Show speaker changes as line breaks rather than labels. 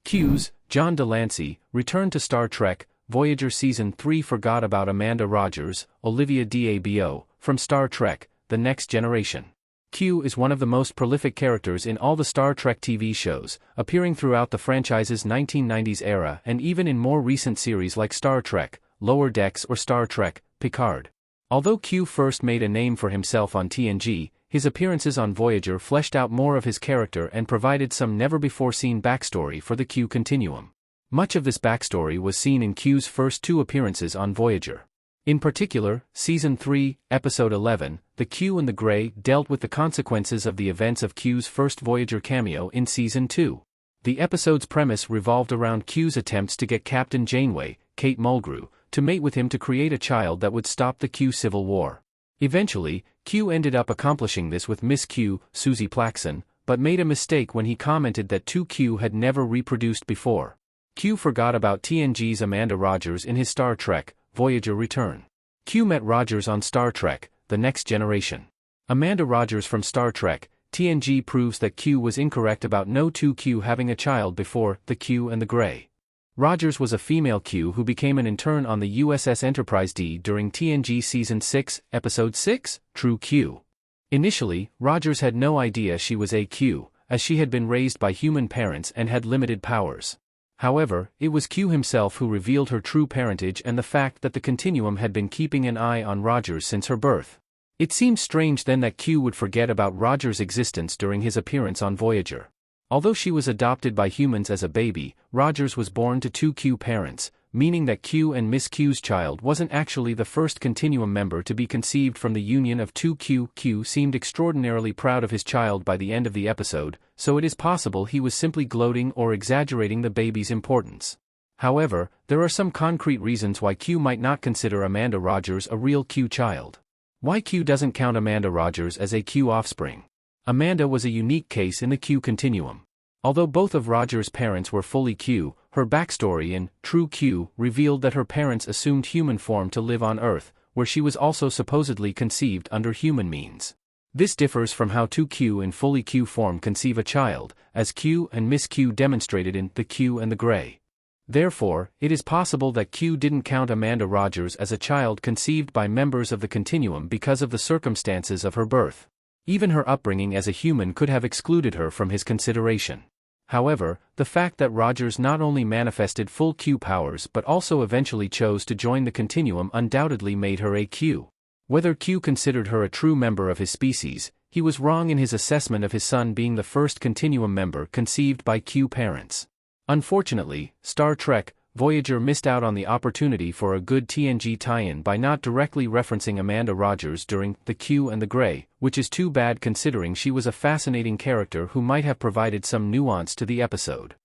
Q's, John Delancey, returned to Star Trek, Voyager Season 3. Forgot about Amanda Rogers, Olivia D'Abo, from Star Trek, The Next Generation. Q is one of the most prolific characters in all the Star Trek TV shows, appearing throughout the franchise's 1990s era and even in more recent series like Star Trek, Lower Decks or Star Trek, Picard. Although Q first made a name for himself on TNG, his appearances on Voyager fleshed out more of his character and provided some never-before-seen backstory for the Q continuum. Much of this backstory was seen in Q's first 2 appearances on Voyager. In particular, Season 3, Episode 11, The Q and the Grey, dealt with the consequences of the events of Q's first Voyager cameo in Season 2. The episode's premise revolved around Q's attempts to get Captain Janeway, Kate Mulgrew, to mate with him to create a child that would stop the Q Civil War. Eventually, Q ended up accomplishing this with Miss Q, Susie Plaxon, but made a mistake when he commented that 2Q had never reproduced before. Q forgot about TNG's Amanda Rogers in his Star Trek, Voyager return. Q met Rogers on Star Trek, The Next Generation. Amanda Rogers from Star Trek, TNG proves that Q was incorrect about no 2Q having a child before The Q and the Grey. Rogers was a female Q who became an intern on the USS Enterprise D during TNG Season 6, Episode 6, True Q. Initially, Rogers had no idea she was a Q, as she had been raised by human parents and had limited powers. However, it was Q himself who revealed her true parentage and the fact that the Continuum had been keeping an eye on Rogers since her birth. It seems strange then that Q would forget about Rogers' existence during his appearance on Voyager. Although she was adopted by humans as a baby, Rogers was born to 2Q parents, meaning that Q and Miss Q's child wasn't actually the first Continuum member to be conceived from the union of 2Q. Q seemed extraordinarily proud of his child by the end of the episode, so it is possible he was simply gloating or exaggerating the baby's importance. However, there are some concrete reasons why Q might not consider Amanda Rogers a real Q child. Why Q doesn't count Amanda Rogers as a Q offspring. Amanda was a unique case in the Q continuum. Although both of Rogers' parents were fully Q, her backstory in True Q revealed that her parents assumed human form to live on Earth, where she was also supposedly conceived under human means. This differs from how 2Q in fully Q form conceive a child, as Q and Miss Q demonstrated in The Q and the Grey. Therefore, it is possible that Q didn't count Amanda Rogers as a child conceived by members of the Continuum because of the circumstances of her birth. Even her upbringing as a human could have excluded her from his consideration. However, the fact that Rogers not only manifested full Q powers but also eventually chose to join the Continuum undoubtedly made her a Q. Whether Q considered her a true member of his species, he was wrong in his assessment of his son being the first Continuum member conceived by Q parents. Unfortunately, Star Trek, Voyager missed out on the opportunity for a good TNG tie-in by not directly referencing Amanda Rogers during The Q and the Grey, which is too bad considering she was a fascinating character who might have provided some nuance to the episode.